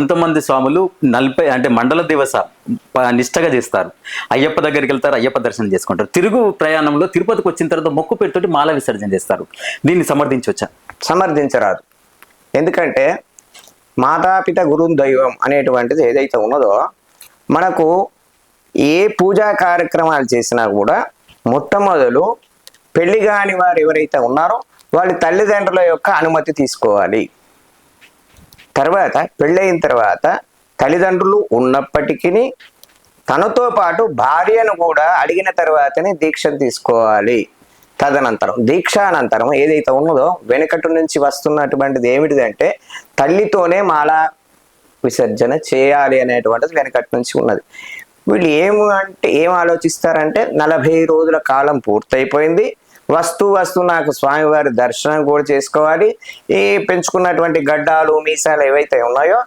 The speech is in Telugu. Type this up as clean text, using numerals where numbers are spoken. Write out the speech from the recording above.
కొంతమంది స్వాములు 40 అంటే మండల దివస నిష్టగా చేస్తారు. అయ్యప్ప దగ్గరికి వెళ్తారు, అయ్యప్ప దర్శనం చేసుకుంటారు. తిరుగు ప్రయాణంలో తిరుపతికి వచ్చిన తర్వాత మొక్కు పెట్టుతోటి మాల విసర్జన చేస్తారు. దీన్ని సమర్థించవచ్చా? సమర్థించరాదు. ఎందుకంటే మాతాపిత గురు దైవం అనేటువంటిది ఏదైతే ఉన్నదో, మనకు ఏ పూజా కార్యక్రమాలు చేసినా కూడా మొట్టమొదలు పెళ్లి కాని వారు ఎవరైతే ఉన్నారో వాళ్ళ తల్లిదండ్రుల యొక్క అనుమతి తీసుకోవాలి. తర్వాత పెళ్ళయిన తర్వాత తల్లిదండ్రులు ఉన్నప్పటికీ తనతో పాటు భార్యను కూడా అడిగిన తర్వాతనే దీక్షను తీసుకోవాలి. తదనంతరం దీక్షానంతరం ఏదైతే ఉన్నదో వెనుకటి నుంచి వస్తున్నటువంటిది ఏమిటిదంటే తల్లితోనే మాల విసర్జన చేయాలి అనేటువంటిది వెనకటి నుంచి ఉన్నది. వీళ్ళు ఏం ఆలోచిస్తారంటే 40 రోజుల కాలం పూర్తయిపోయింది, వస్తూ నాకు స్వామివారి దర్శనం కూడా చేసుకోవాలి, ఈ పెంచుకున్నటువంటి గడ్డాలు మీసాలు ఏవైతే ఉన్నాయో